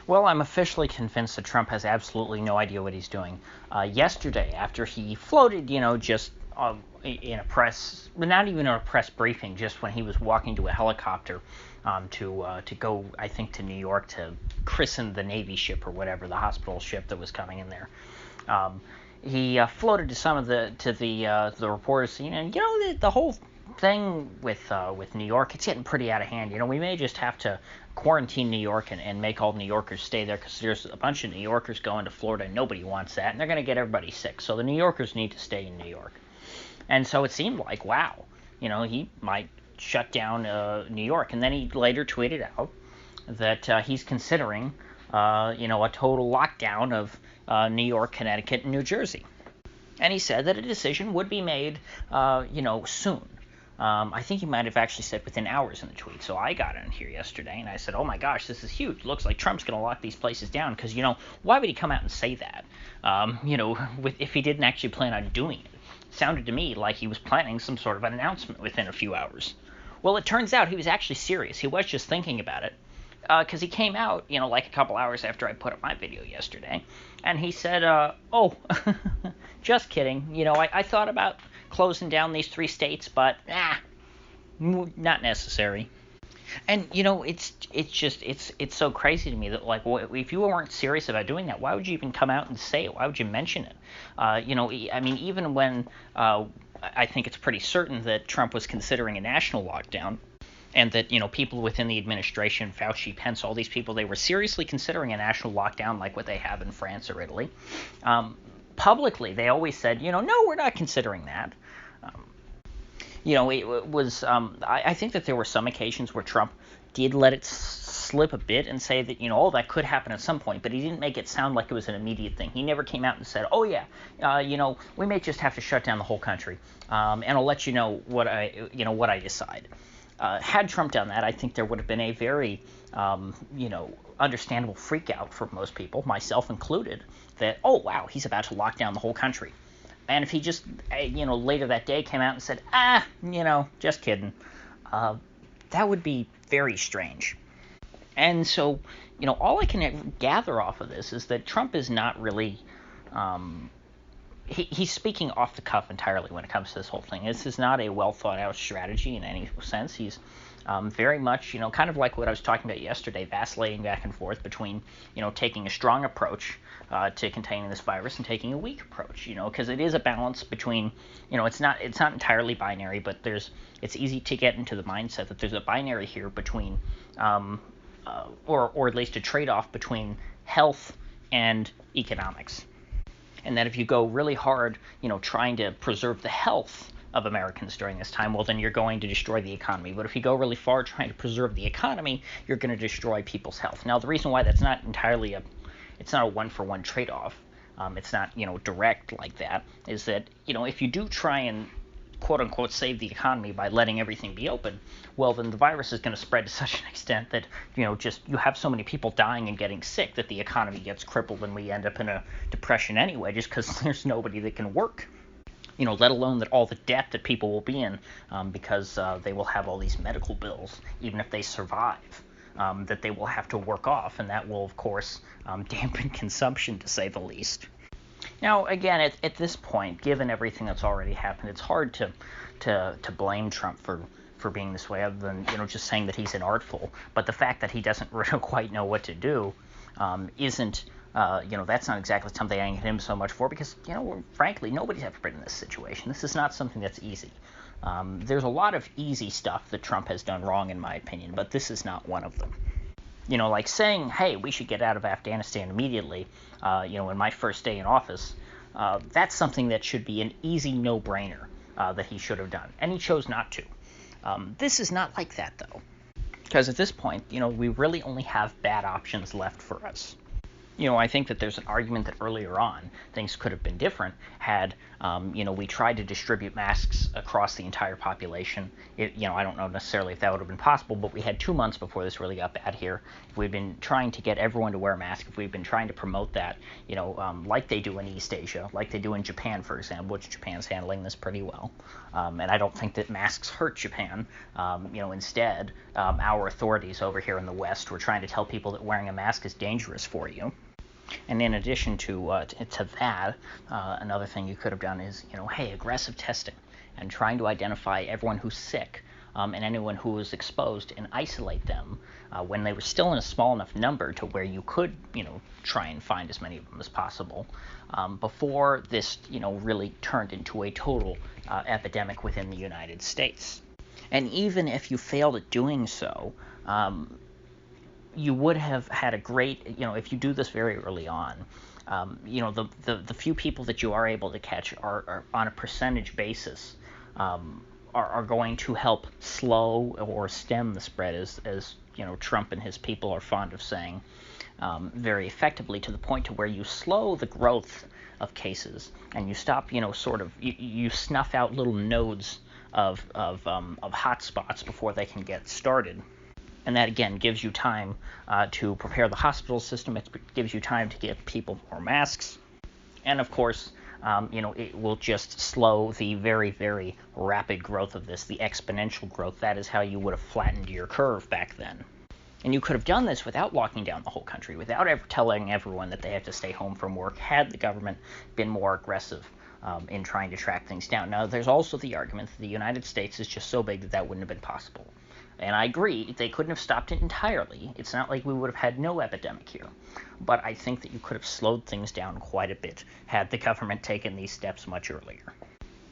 Well, I'm officially convinced that Trump has absolutely no idea what he's doing. Yesterday, after he floated, just in a press, not even a press briefing, just when he was walking to a helicopter to go, I think, to New York to christen the Navy ship or whatever, the hospital ship that was coming in there. Um, he floated to some of the reporters, the whole thing with New York, it's getting pretty out of hand. We may just have to quarantine New York and make all New Yorkers stay there because there's a bunch of New Yorkers going to Florida and nobody wants that, and they're going to get everybody sick. So the New Yorkers need to stay in New York. And so it seemed like, wow, he might shut down New York. And then he later tweeted out that he's considering, a total lockdown of New York, Connecticut, and New Jersey. And he said that a decision would be made, soon. I think he might have actually said within hours in the tweet. So I got in here yesterday and I said, oh my gosh, this is huge. Looks like Trump's going to lock these places down because, why would he come out and say that? If he didn't actually plan on doing it. Sounded to me like he was planning some sort of an announcement within a few hours. Well, it turns out he was actually serious. He was just thinking about it. Because he came out, like a couple hours after I put up my video yesterday, and he said, oh, just kidding. I thought about closing down these 3 states, but, not necessary. And, it's so crazy to me that, like, if you weren't serious about doing that, why would you even come out and say it? Why would you mention it? Even when I think it's pretty certain that Trump was considering a national lockdown, and that, people within the administration, Fauci, Pence, all these people, they were seriously considering a national lockdown like what they have in France or Italy. Publicly, they always said, no, we're not considering that. It was, I think that there were some occasions where Trump did let it slip a bit and say that, that could happen at some point, but he didn't make it sound like it was an immediate thing. He never came out and said, oh yeah, we may just have to shut down the whole country, and I'll let you know what I decide. Had Trump done that, I think there would have been a very, understandable freak out for most people, myself included, that, oh, wow, he's about to lock down the whole country. And if he just, later that day came out and said, just kidding, that would be very strange. And so, all I can gather off of this is that Trump is not really, he's speaking off the cuff entirely when it comes to this whole thing. This is not a well thought out strategy in any sense. He's very much, kind of like what I was talking about yesterday, vacillating back and forth between, taking a strong approach to containing this virus and taking a weak approach, because it is a balance between, it's not entirely binary, but it's easy to get into the mindset that there's a binary here between, or at least a trade-off between health and economics. And that if you go really hard, trying to preserve the health of Americans during this time, well, then you're going to destroy the economy. But if you go really far trying to preserve the economy, you're going to destroy people's health. Now, the reason why that's not entirely it's not a one-for-one trade-off, it's not, direct like that, is that, if you do try and quote-unquote save the economy by letting everything be open, well, then the virus is going to spread to such an extent that, you have so many people dying and getting sick that the economy gets crippled and we end up in a depression anyway, just because there's nobody that can work. Let alone that all the debt that people will be in because they will have all these medical bills, even if they survive, that they will have to work off, and that will, of course, dampen consumption, to say the least. Now, again, at this point, given everything that's already happened, it's hard to blame Trump for being this way, other than, just saying that he's inartful. But the fact that he doesn't really quite know what to do isn't, that's not exactly something I hate him so much for, because, frankly, nobody's ever been in this situation. This is not something that's easy. There's a lot of easy stuff that Trump has done wrong, in my opinion, but this is not one of them. Like saying, hey, we should get out of Afghanistan immediately, in my first day in office, that's something that should be an easy no-brainer that he should have done, and he chose not to. This is not like that, though, because at this point, we really only have bad options left for us. I think that there's an argument that earlier on things could have been different had, we tried to distribute masks across the entire population. I don't know necessarily if that would have been possible, but we had 2 months before this really got bad here. If we'd been trying to get everyone to wear a mask, if we'd been trying to promote that, like they do in East Asia, like they do in Japan, for example, which Japan's handling this pretty well. And I don't think that masks hurt Japan. Instead, our authorities over here in the West were trying to tell people that wearing a mask is dangerous for you. And in addition to that, another thing you could have done is, hey, aggressive testing and trying to identify everyone who's sick and anyone who was exposed and isolate them when they were still in a small enough number to where you could, try and find as many of them as possible before this, really turned into a total epidemic within the United States. And even if you failed at doing so, you would have had a great, if you do this very early on, the few people that you are able to catch are on a percentage basis, are going to help slow or stem the spread, as Trump and his people are fond of saying, very effectively, to the point to where you slow the growth of cases and you stop, you snuff out little nodes of hot spots before they can get started. And that, again, gives you time to prepare the hospital system. It gives you time to get people more masks. And, of course, it will just slow the very, very rapid growth of this, the exponential growth. That is how you would have flattened your curve back then. And you could have done this without locking down the whole country, without ever telling everyone that they have to stay home from work, had the government been more aggressive in trying to track things down. Now, there's also the argument that the United States is just so big that that wouldn't have been possible. And I agree, they couldn't have stopped it entirely. It's not like we would have had no epidemic here. But I think that you could have slowed things down quite a bit had the government taken these steps much earlier.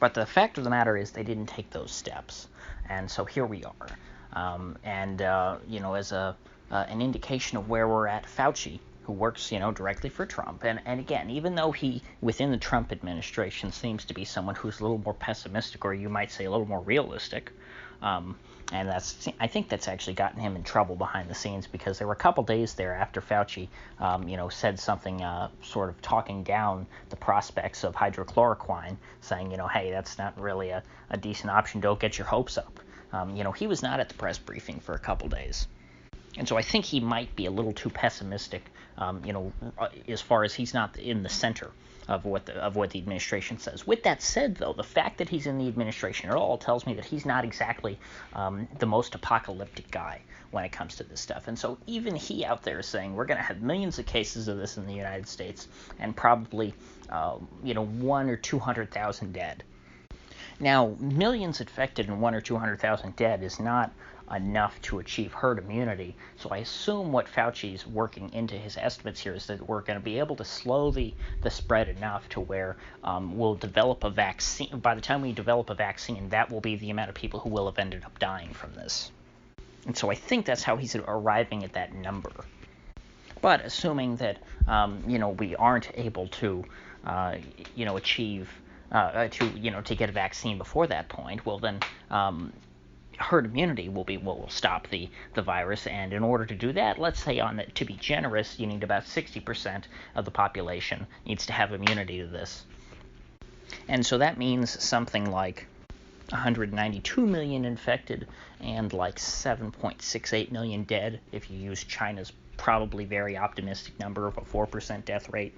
But the fact of the matter is they didn't take those steps. And so here we are. As an indication of where we're at, Fauci, who works, directly for Trump, and again, even though he, within the Trump administration, seems to be someone who's a little more pessimistic, or you might say a little more realistic, and I think that's actually gotten him in trouble behind the scenes, because there were a couple days there after Fauci, said something sort of talking down the prospects of hydrochloroquine, saying, hey, that's not really a decent option. Don't get your hopes up. He was not at the press briefing for a couple days. And so I think he might be a little too pessimistic, as far as he's not in the center of what the administration says. With that said, though, the fact that he's in the administration at all tells me that he's not exactly the most apocalyptic guy when it comes to this stuff. And so even he out there is saying we're going to have millions of cases of this in the United States and probably 1 or 200,000 dead. Now, millions infected and 1 or 200,000 dead is not enough to achieve herd immunity. So I assume what Fauci's working into his estimates here is that we're going to be able to slow the spread enough to where we'll develop a vaccine. By the time we develop a vaccine, that will be the amount of people who will have ended up dying from this. And so I think that's how he's arriving at that number. But assuming that, we aren't able to, achieve, to get a vaccine before that point, well then, herd immunity will be what will stop the virus. And in order to do that, let's say to be generous, you need about 60% of the population needs to have immunity to this. And so that means something like 192 million infected and like 7.68 million dead if you use China's probably very optimistic number of a 4% death rate.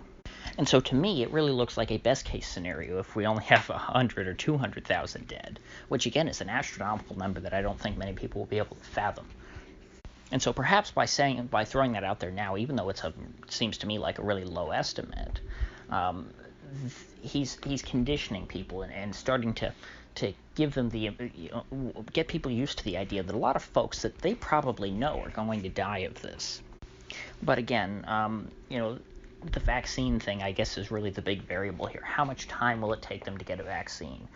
And so to me, it really looks like a best-case scenario if we only have 100 or 200,000 dead, which again is an astronomical number that I don't think many people will be able to fathom. And so perhaps by throwing that out there now, even though it seems to me like a really low estimate, he's conditioning people and starting to give them get people used to the idea that a lot of folks that they probably know are going to die of this. But again, the vaccine thing, I guess, is really the big variable here. How much time will it take them to get a vaccine?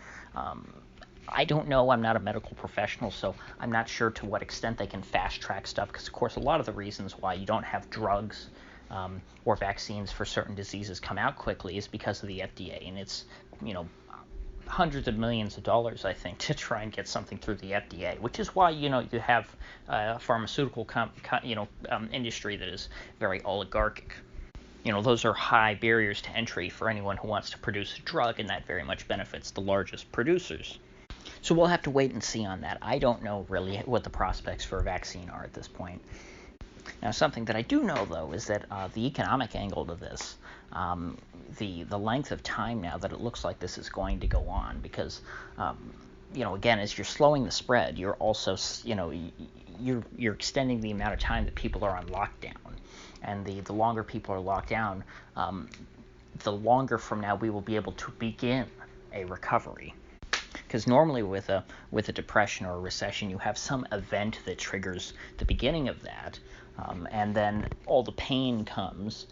I don't know. I'm not a medical professional, so I'm not sure to what extent they can fast-track stuff, because, of course, a lot of the reasons why you don't have drugs or vaccines for certain diseases come out quickly is because of the FDA, and it's, hundreds of millions of dollars, I think, to try and get something through the FDA, which is why, you have a pharmaceutical industry that is very oligarchic. those are high barriers to entry for anyone who wants to produce a drug, and that very much benefits the largest producers. So we'll have to wait and see on that. I don't know really what the prospects for a vaccine are at this point. Now, something that I do know, though, is that the economic angle to this, the length of time now that it looks like this is going to go on, because, again, as you're slowing the spread, you're also, you're extending the amount of time that people are on lockdown. And the longer people are locked down, the longer from now we will be able to begin a recovery. Because normally with a depression or a recession, you have some event that triggers the beginning of that, and then all the pain comes,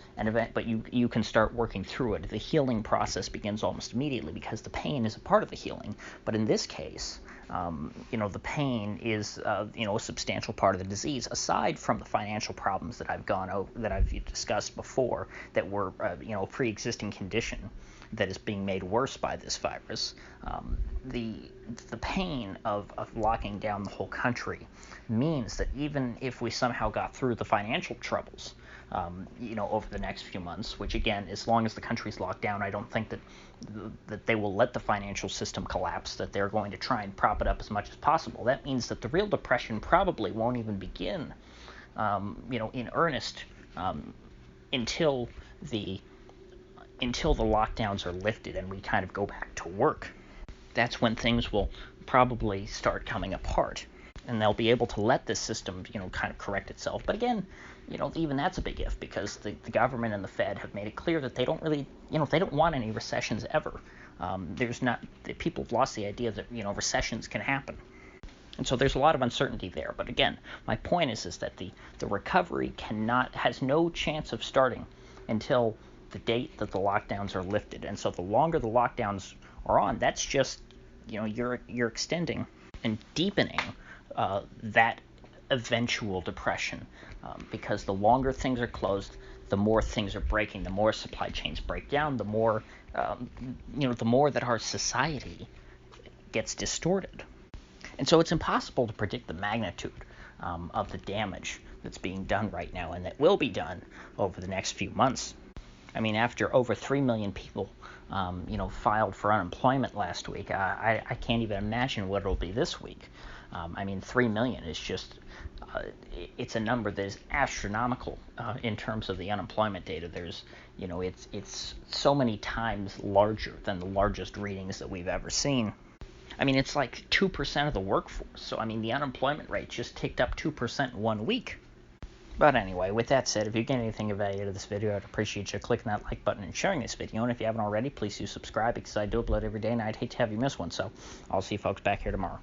but you can start working through it. The healing process begins almost immediately because the pain is a part of the healing. But in this case, the pain is a substantial part of the disease, aside from the financial problems that I've discussed before, that were a pre-existing condition that is being made worse by this virus. The pain of locking down the whole country means that even if we somehow got through the financial troubles, over the next few months, which again, as long as the country's locked down, I don't think that they will let the financial system collapse, that they're going to try and prop it up as much as possible. That means that the real depression probably won't even begin, in earnest, until the lockdowns are lifted and we kind of go back to work. That's when things will probably start coming apart, and they'll be able to let this system, kind of correct itself. But again, even that's a big if, because the government and the Fed have made it clear that they don't really, they don't want any recessions ever. People have lost the idea that, recessions can happen. And so there's a lot of uncertainty there. But again, my point is that the recovery has no chance of starting until the date that the lockdowns are lifted. And so the longer the lockdowns are on, that's just, you're extending and deepening that eventual depression, because the longer things are closed, the more things are breaking, the more supply chains break down, the more that our society gets distorted. And so it's impossible to predict the magnitude of the damage that's being done right now and that will be done over the next few months. I mean, after over 3 million people, filed for unemployment last week, I can't even imagine what it'll be this week. 3 million is just, it's a number that is astronomical in terms of the unemployment data. There's, it's so many times larger than the largest readings that we've ever seen. It's like 2% of the workforce. So, the unemployment rate just ticked up 2% in 1 week. But anyway, with that said, if you get anything of value out of this video, I'd appreciate you clicking that like button and sharing this video. And if you haven't already, please do subscribe, because I do upload every day and I'd hate to have you miss one. So I'll see you folks back here tomorrow.